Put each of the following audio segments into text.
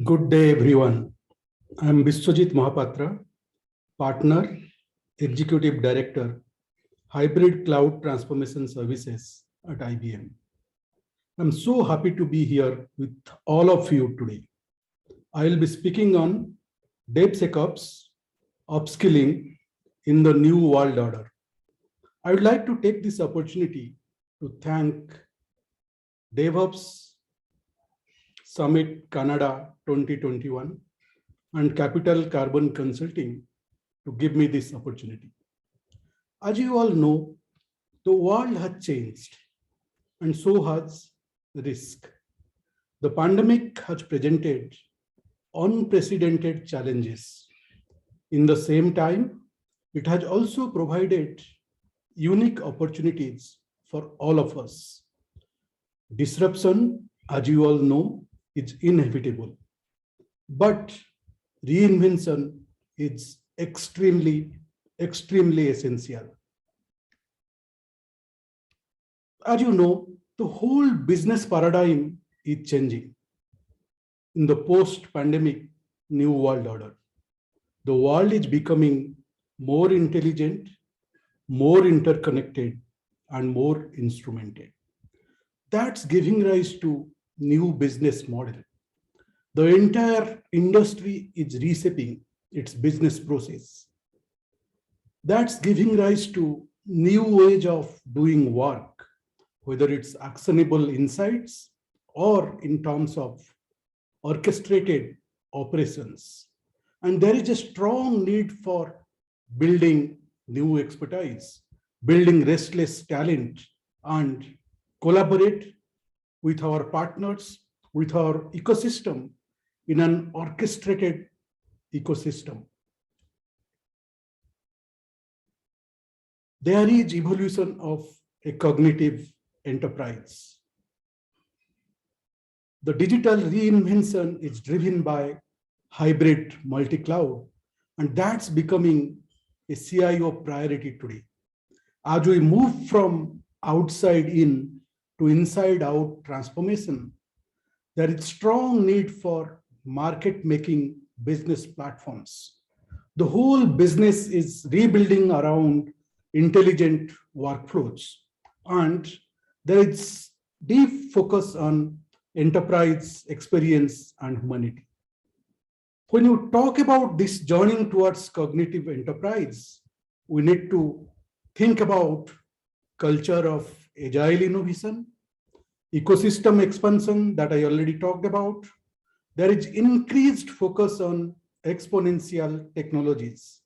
Good day, everyone. I am Biswajit Mahapatra, Partner, Executive Director, Hybrid Cloud Transformation Services at IBM. I'm so happy to be here with all of you today. I will be speaking on DevSecOps, upskilling in the new world order. I would like to take this opportunity to thank DevOps Summit Canada 2021 and Capital Carbon Consulting to give me this opportunity. As you all know, the world has changed and so has risk. The pandemic has presented unprecedented challenges. In the same time, it has also provided unique opportunities for all of us. Disruption, as you all know, is inevitable, but reinvention is extremely essential. As you know, the whole business paradigm is changing in the post-pandemic new world order. The world is becoming more intelligent, more interconnected, and more instrumented. That's giving rise to new business model. The entire industry is reshaping its business process. That's giving rise to new ways of doing work, whether it's actionable insights or in terms of orchestrated operations. And there is a strong need for building new expertise, building restless talent, and collaborate with our partners, with our ecosystem in an orchestrated ecosystem. There is evolution of a cognitive enterprise. The digital reinvention is driven by hybrid multi-cloud, and that's becoming a CIO priority today. As we move from outside in to inside out transformation, there is strong need for market making business platforms. The whole business is rebuilding around intelligent workflows, and there is deep focus on enterprise experience and humanity. When you talk about this journey towards cognitive enterprise, we need to think about culture of agile innovation, ecosystem expansion that I already talked about. There is increased focus on exponential technologies,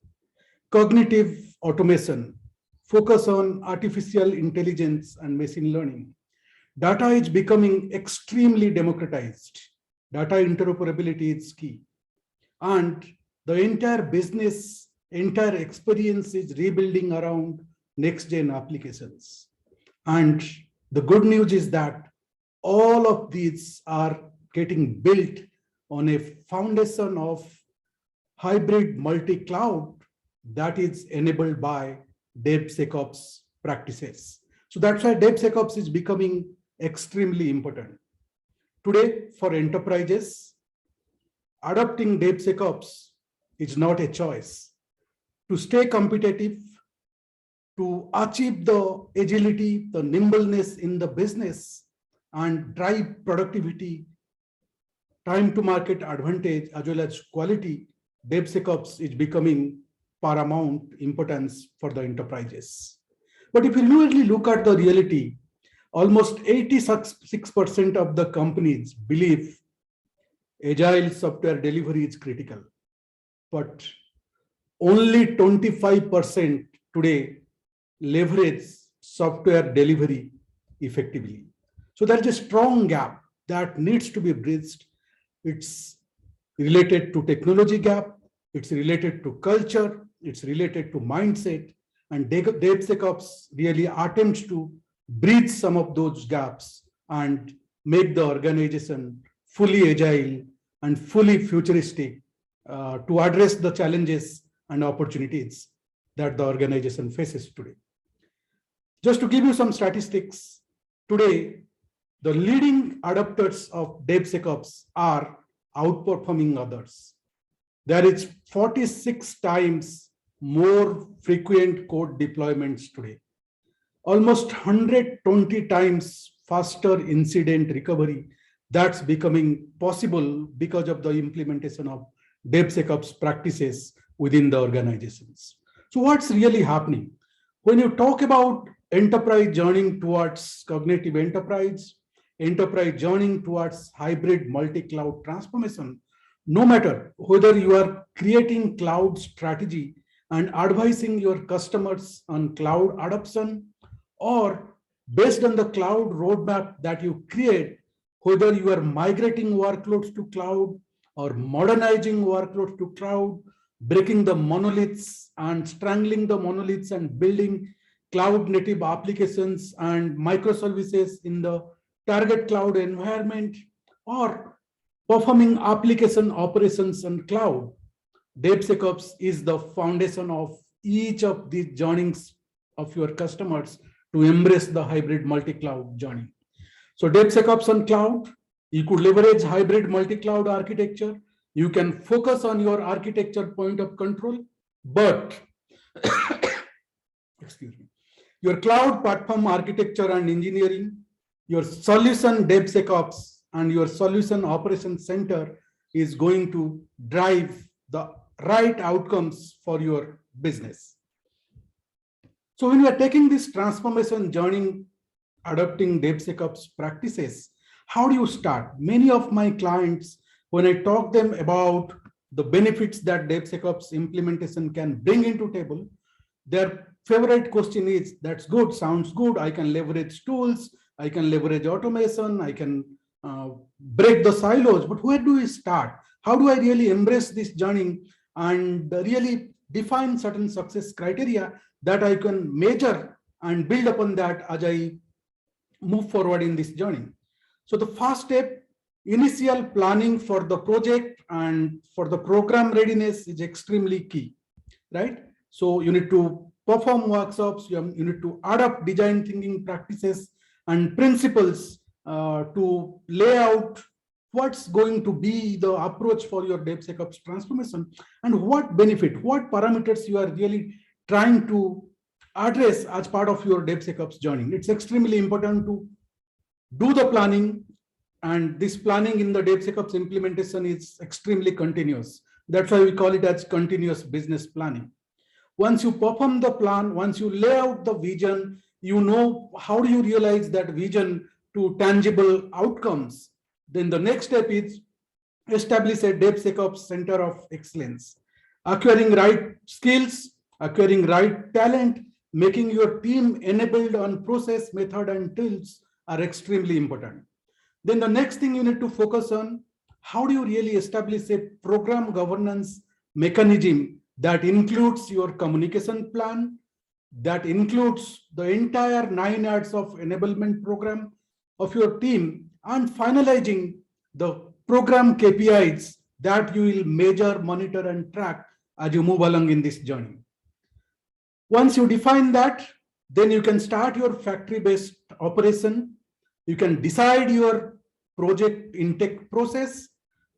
cognitive automation, focus on artificial intelligence and machine learning. Data is becoming extremely democratized. Data interoperability is key. And the entire business, entire experience is rebuilding around next-gen applications. And the good news is that all of these are getting built on a foundation of hybrid multi-cloud that is enabled by DevSecOps practices. So that's why DevSecOps is becoming extremely important. Today, for enterprises, adopting DevSecOps is not a choice. To stay competitive, to achieve the agility, the nimbleness in the business, and drive productivity, time to market advantage, as well as quality, DevSecOps is becoming paramount importance for the enterprises. But if you really look at the reality, almost 86% of the companies believe agile software delivery is critical, but only 25% today leverage software delivery effectively. So there's a strong gap that needs to be bridged. It's related to technology gap, it's related to culture, it's related to mindset, and DevSecOps really attempts to bridge some of those gaps and make the organization fully agile and fully futuristic to address the challenges and opportunities that the organization faces today. Just to give you some statistics, today, the leading adopters of DevSecOps are outperforming others. There is 46 times more frequent code deployments today, almost 120 times faster incident recovery. That's becoming possible because of the implementation of DevSecOps practices within the organizations. So what's really happening? When you talk about enterprise journeying towards cognitive enterprise journeying towards hybrid multi-cloud transformation, no matter whether you are creating cloud strategy and advising your customers on cloud adoption, or based on the cloud roadmap that you create, whether you are migrating workloads to cloud or modernizing workloads to cloud, breaking the monoliths and strangling the monoliths and building cloud native applications and microservices in the target cloud environment, or performing application operations on cloud, DevSecOps is the foundation of each of these journeys of your customers to embrace the hybrid multi-cloud journey. So DevSecOps on cloud, you could leverage hybrid multi-cloud architecture. You can focus on your architecture point of control, but excuse me, your cloud platform architecture and engineering, your solution DevSecOps, and your solution operations center is going to drive the right outcomes for your business. So when we are taking this transformation journey, adopting DevSecOps practices, how do you start? Many of my clients, when I talk them about the benefits that DevSecOps implementation can bring into table, their favorite question is, that's good, sounds good, I can leverage tools, I can leverage automation, I can break the silos, but where do we start? How do I really embrace this journey and really define certain success criteria that I can measure and build upon that as I move forward in this journey? So the first step, initial planning for the project and for the program readiness is extremely key, right? So you need to perform workshops, you need to adopt design thinking practices and principles to lay out what's going to be the approach for your DevSecOps transformation and what benefit, what parameters you are really trying to address as part of your DevSecOps journey. It's extremely important to do the planning, and this planning in the DevSecOps implementation is extremely continuous. That's why we call it as continuous business planning. Once you perform the plan, once you lay out the vision, you know how do you realize that vision to tangible outcomes. Then the next step is establish a DevSecOps center of excellence. Acquiring right skills, acquiring right talent, making your team enabled on process, method, and tools are extremely important. Then the next thing you need to focus on, how do you really establish a program governance mechanism that includes your communication plan, that includes the entire 9 yards of enablement program of your team, and finalizing the program KPIs that you will measure, monitor, and track as you move along in this journey. Once you define that, then you can start your factory-based operation. You can decide your project intake process.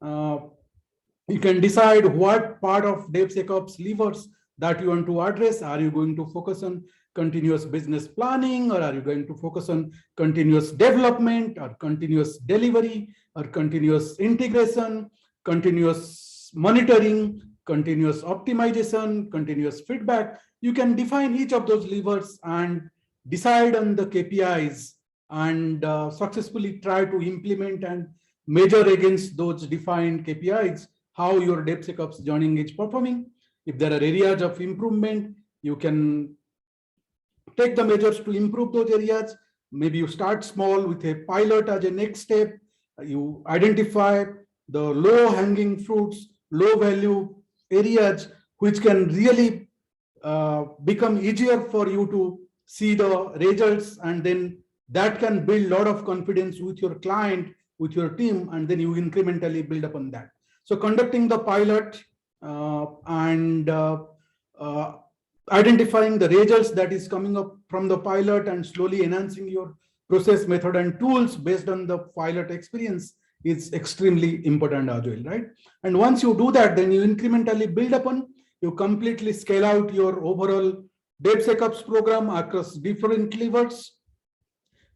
You can decide what part of DevSecOps levers that you want to address. Are you going to focus on continuous business planning, or are you going to focus on continuous development, or continuous delivery, or continuous integration, continuous monitoring, continuous optimization, continuous feedback? You can define each of those levers and decide on the KPIs and successfully try to implement and measure against those defined KPIs how your DevSecOps journey is performing. If there are areas of improvement, you can take the measures to improve those areas. Maybe you start small with a pilot as a next step. You identify the low-hanging fruits, low-value areas which can really become easier for you to see the results, and then that can build a lot of confidence with your client, with your team, and then you incrementally build upon that. So conducting the pilot and identifying the results that is coming up from the pilot and slowly enhancing your process, method, and tools based on the pilot experience is extremely important as well, right? And once you do that, then you incrementally build upon, you completely scale out your overall DevSecOps program across different levers.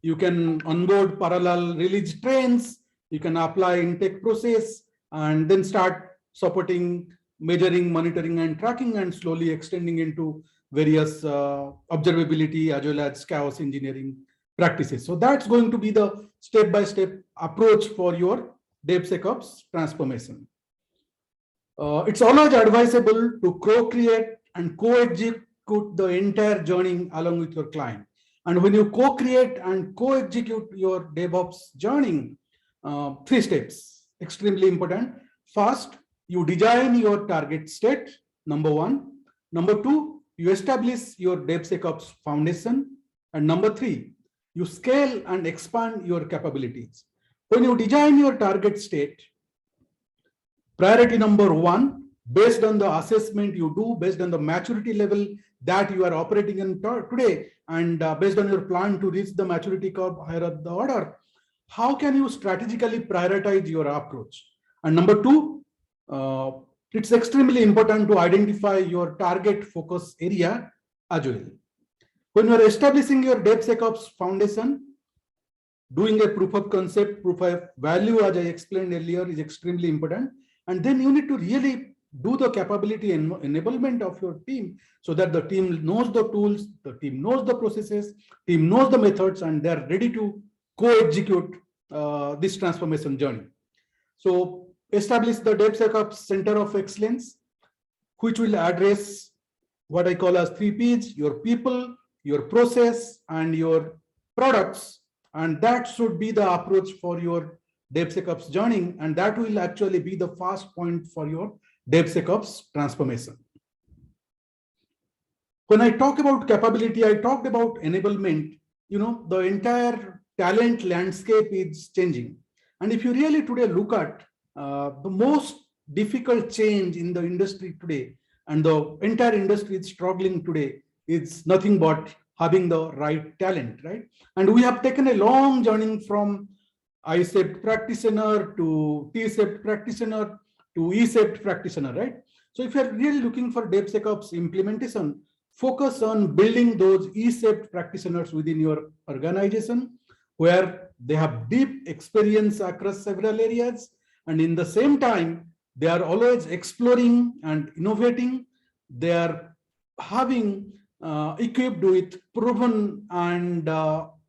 You can onboard parallel release trains, you can apply intake process, and then start supporting measuring, monitoring, and tracking, and slowly extending into various observability as well as chaos engineering practices. So that's going to be the step-by-step approach for your DevSecOps transformation. It's always advisable to co-create and co-execute the entire journey along with your client. And when you co-create and co-execute your DevOps journey, 3 steps, extremely important. First, you design your target state, number 1. Number 2, you establish your DevSecOps foundation. And number 3, you scale and expand your capabilities. When you design your target state, priority number 1, based on the assessment you do, based on the maturity level that you are operating in today, and based on your plan to reach the maturity curve higher up the order, how can you strategically prioritize your approach? And number 2, it's extremely important to identify your target focus area as well. When you are establishing your DevSecOps foundation, doing a proof of concept, proof of value, as I explained earlier, is extremely important. And then you need to really do the capability and enablement of your team so that the team knows the tools, the team knows the processes, team knows the methods, and they're ready to co-execute this transformation journey. So establish the DevSecOps Center of Excellence, which will address what I call as 3 Ps, your people, your process, and your products. And that should be the approach for your DevSecOps journey, and that will actually be the first point for your DevSecOps transformation. When I talk about capability, I talked about enablement. You know, the entire talent landscape is changing. And if you really today look at the most difficult change in the industry today, and the entire industry is struggling today, it's nothing but having the right talent, right? And we have taken a long journey from ISEPT practitioner to TSEPT practitioner to ESEPT practitioner, right? So if you're really looking for DevSecOps implementation, focus on building those ESEPT practitioners within your organization where they have deep experience across several areas. And in the same time, they are always exploring and innovating. They are having equipped with proven and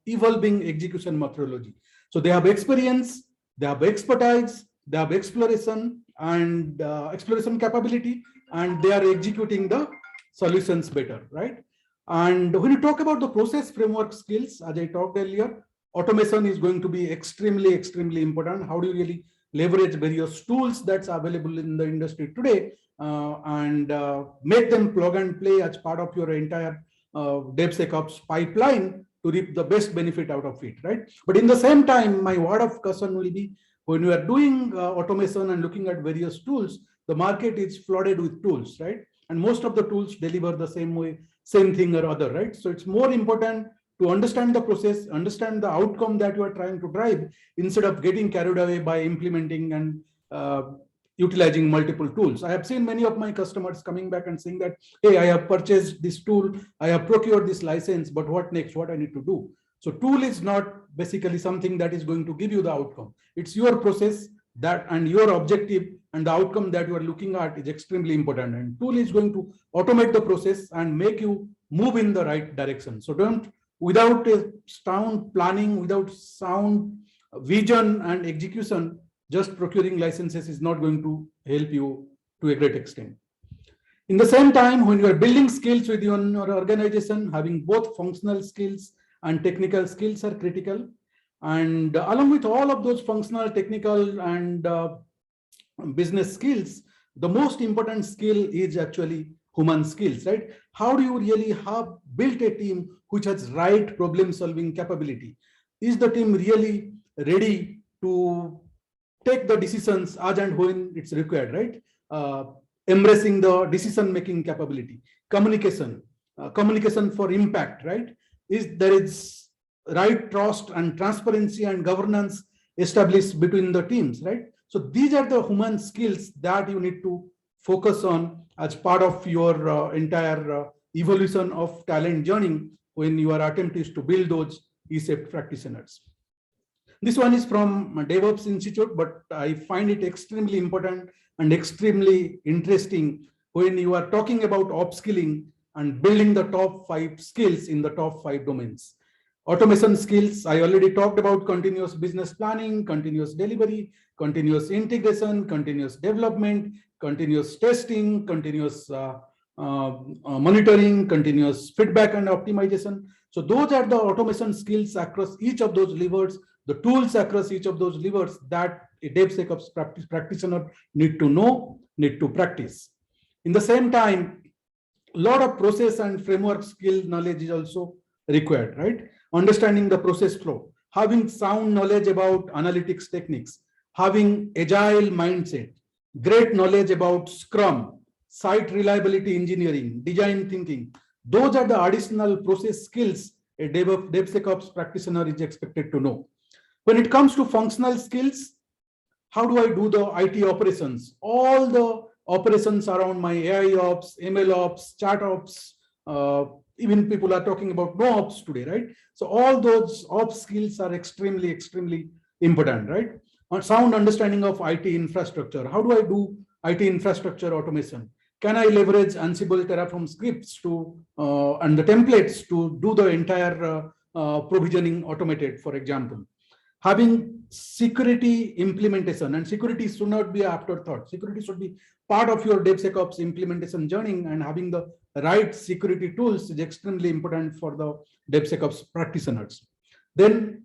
evolving execution methodology. So they have experience, they have expertise, they have exploration and exploration capability, and they are executing the solutions better, right? And when you talk about the process framework skills, as I talked earlier, automation is going to be extremely, extremely important. How do you really leverage various tools that's available in the industry today and make them plug and play as part of your entire DevSecOps pipeline to reap the best benefit out of it, right? But in the same time, my word of caution will be when you are doing automation and looking at various tools, the market is flooded with tools, right? And most of the tools deliver the same way, same thing or other, right? So it's more important to understand the process, understand the outcome that you are trying to drive instead of getting carried away by implementing and utilizing multiple tools. I have seen many of my customers coming back and saying that, hey, I have purchased this tool, I have procured this license, but what next? What I need to do? So tool is not basically something that is going to give you the outcome. It's your process that and your objective and the outcome that you are looking at is extremely important. And tool is going to automate the process and make you move in the right direction. So don't, without a sound planning, without sound vision and execution, just procuring licenses is not going to help you to a great extent. In the same time, when you are building skills within your organization, having both functional skills and technical skills are critical. And along with all of those functional, technical, and business skills, the most important skill is actually human skills, right? How do you really have built a team which has right problem solving capability? Is the team really ready to take the decisions as and when it's required, right? Embracing the decision making capability, communication, communication for impact, right? Is there is right trust and transparency and governance established between the teams, right? So these are the human skills that you need to focus on as part of your entire evolution of talent journey when your attempt is to build those E-shaped practitioners. This one is from DevOps Institute, but I find it extremely important and extremely interesting when you are talking about upskilling and building the top 5 skills in the top 5 domains. Automation skills, I already talked about continuous business planning, continuous delivery, continuous integration, continuous development, continuous testing, continuous monitoring, continuous feedback and optimization. So those are the automation skills across each of those levers, the tools across each of those levers that a DevSecOps practitioner need to know, need to practice. In the same time, a lot of process and framework skill knowledge is also required, right? Understanding the process flow, having sound knowledge about analytics techniques, having agile mindset, great knowledge about Scrum, site reliability engineering, design thinking. Those are the additional process skills a DevSecOps practitioner is expected to know. When it comes to functional skills, how do I do the IT operations? All the operations around my AI ops, ML ops, chat ops, even people are talking about no ops today, right? So all those ops skills are extremely, extremely important, right? A sound understanding of IT infrastructure. How do I do IT infrastructure automation? Can I leverage Ansible Terraform scripts to and the templates to do the entire provisioning automated, for example? Having security implementation, and security should not be an afterthought. Security should be part of your DevSecOps implementation journey, and having the right security tools is extremely important for the DevSecOps practitioners. Then,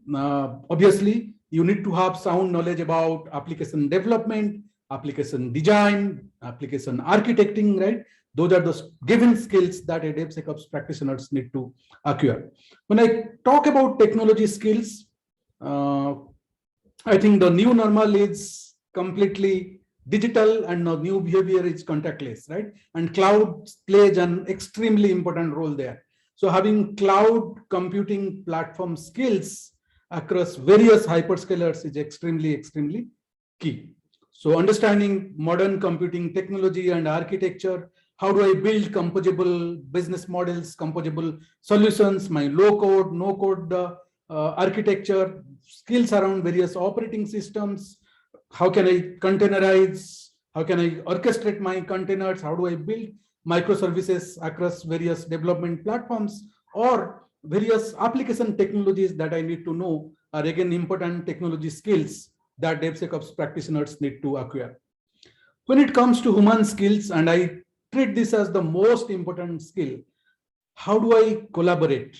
obviously, you need to have sound knowledge about application development, application design, application architecting, right? Those are the given skills that a DevSecOps practitioners need to acquire. When I talk about technology skills, I think the new normal is completely digital and the new behavior is contactless, right? And cloud plays an extremely important role there. So having cloud computing platform skills across various hyperscalers is extremely, extremely key. So understanding modern computing technology and architecture, how do I build composable business models, composable solutions, my low code, no code architecture, skills around various operating systems, how can I containerize, how can I orchestrate my containers, how do I build microservices across various development platforms, or various application technologies that I need to know are again important technology skills that DevSecOps practitioners need to acquire. When it comes to human skills, and I treat this as the most important skill, how do I collaborate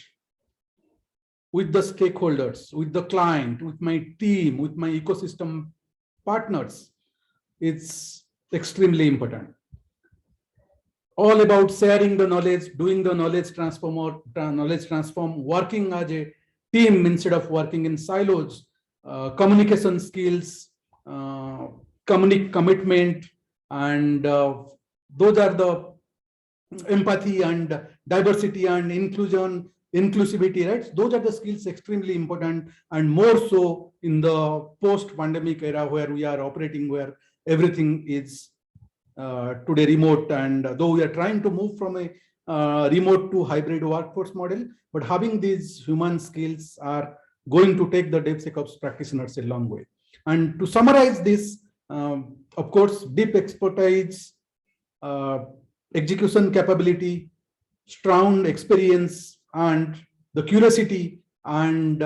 with the stakeholders, with the client, with my team, with my ecosystem partners? It's extremely important. All about sharing the knowledge, doing the knowledge transform, working as a team instead of working in silos, communication skills, commitment, and those are the empathy and diversity and inclusivity, right? Those are the skills extremely important, and more so in the post-pandemic era where we are operating, where everything is today remote, and though we are trying to move from a remote to hybrid workforce model, but having these human skills are going to take the DevSecOps practitioners a long way. And to summarize this, of course, deep expertise, execution capability, strong experience, and the curiosity and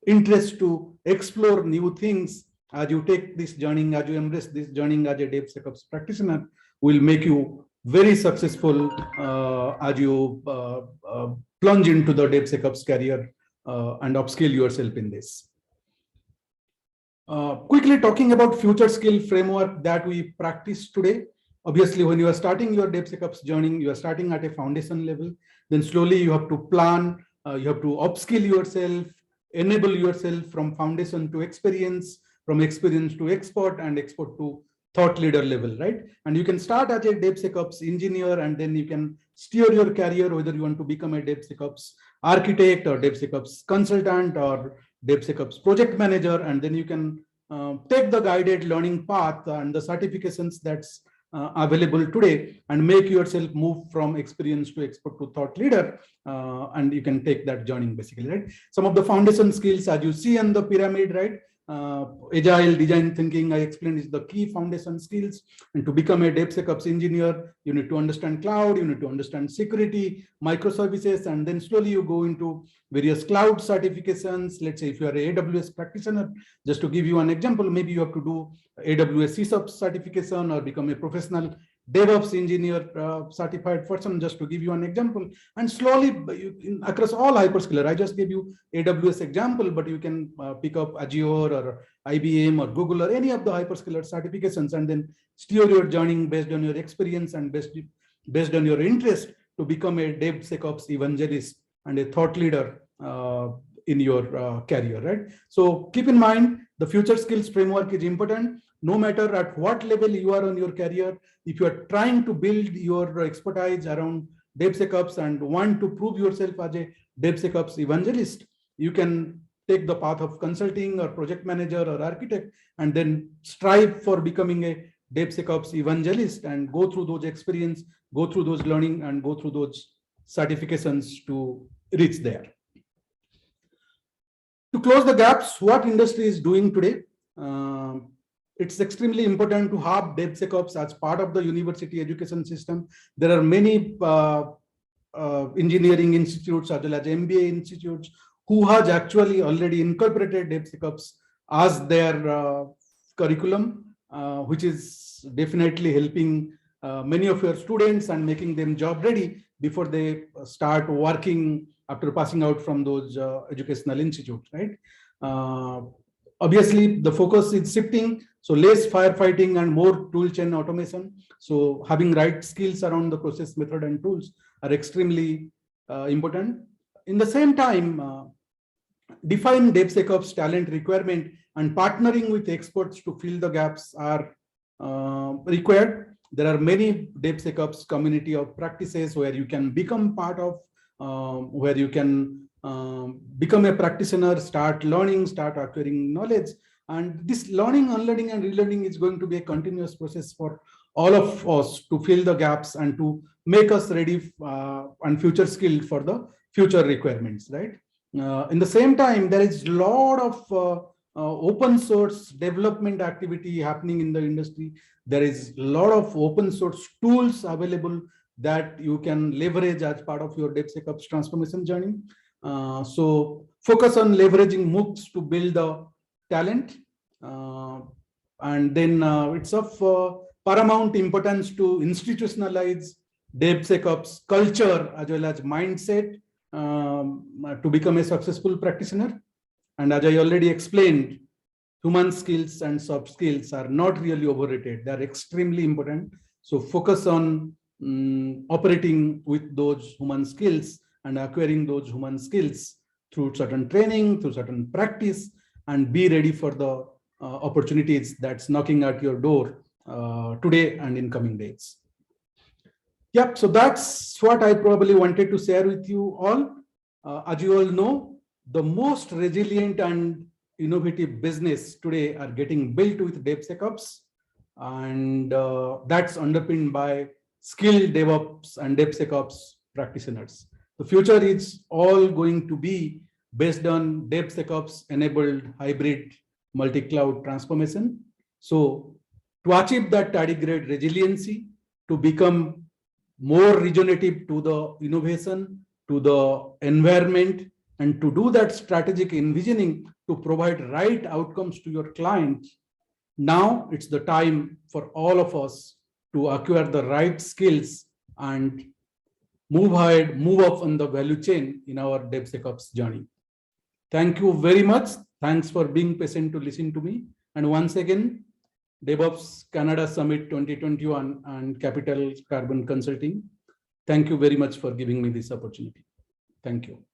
interest to explore new things as you take this journey, as you embrace this journey as a DevSecOps practitioner, will make you very successful as you plunge into the DevSecOps career and upskill yourself in this. Quickly talking about future skill framework that we practice today. Obviously, when you are starting your DevSecOps journey, you are starting at a foundation level. Then slowly you have to plan, you have to upskill yourself, enable yourself from foundation to experience, from experience to expert, and expert to thought leader level, right? And you can start as a DevSecOps engineer, and then you can steer your career, whether you want to become a DevSecOps architect or DevSecOps consultant or DevSecOps project manager, and then you can take the guided learning path and the certifications that's available today, and make yourself move from experienced to expert to thought leader, and you can take that journey basically, right? Some of the foundation skills, as you see on the pyramid, right? Agile design thinking, I explained, is the key foundation skills. And to become a DevSecOps engineer, you need to understand cloud, you need to understand security, microservices, and then slowly you go into various cloud certifications. Let's say if you are an AWS practitioner, just to give you an example, maybe you have to do AWS CSOP certification or become a professional DevOps engineer certified person, just to give you an example. And slowly across all hyperscaler, I just gave you AWS example, but you can pick up Azure or IBM or Google or any of the hyperscaler certifications, and then steer your journey based on your experience and based on your interest to become a DevSecOps evangelist and a thought leader in your career, right? So keep in mind, the future skills framework is important. No matter at what level you are on your career, if you are trying to build your expertise around DevSecOps and want to prove yourself as a DevSecOps evangelist, you can take the path of consulting or project manager or architect, and then strive for becoming a DevSecOps evangelist and go through those experience, go through those learning, and go through those certifications to reach there. To close the gaps, what industry is doing today? It's extremely important to have DevSecOps as part of the university education system. There are many engineering institutes as well as MBA institutes who has actually already incorporated DevSecOps as their curriculum, which is definitely helping many of your students and making them job ready before they start working after passing out from those educational institutes, right? Obviously, the focus is shifting, so less firefighting and more tool chain automation. So having right skills around the process, method, and tools are extremely important. In the same time, define DevSecOps talent requirement and partnering with experts to fill the gaps are required. There are many DevSecOps community of practices where you can become part of, where you can become a practitioner, start learning, start acquiring knowledge. And this learning, unlearning, and relearning is going to be a continuous process for all of us to fill the gaps and to make us ready and future skilled for the future requirements, right? In the same time, there is a lot of open source development activity happening in the industry. There is a lot of open source tools available that you can leverage as part of your DevSecOps transformation journey. So focus on leveraging MOOCs to build the talent. And then it's of paramount importance to institutionalize DevSecOps culture as well as mindset to become a successful practitioner. And as I already explained, human skills and soft skills are not really overrated. They are extremely important. So focus on operating with those human skills and acquiring those human skills through certain training, through certain practice, and be ready for the opportunities that's knocking at your door today and in coming days. Yep, so that's what I probably wanted to share with you all. As you all know, the most resilient and innovative business today are getting built with DevSecOps, and that's underpinned by skilled DevOps and DevSecOps practitioners. The future is all going to be based on DevSecOps enabled hybrid multi-cloud transformation. So to achieve that tardigrade resiliency, to become more regenerative to the innovation, to the environment, and to do that strategic envisioning to provide right outcomes to your clients, now it's the time for all of us to acquire the right skills and move ahead, move up on the value chain in our DevSecOps journey. Thank you very much. Thanks for being patient to listen to me. And once again, DevOps Canada Summit 2021 and Capital Carbon Consulting. Thank you very much for giving me this opportunity. Thank you.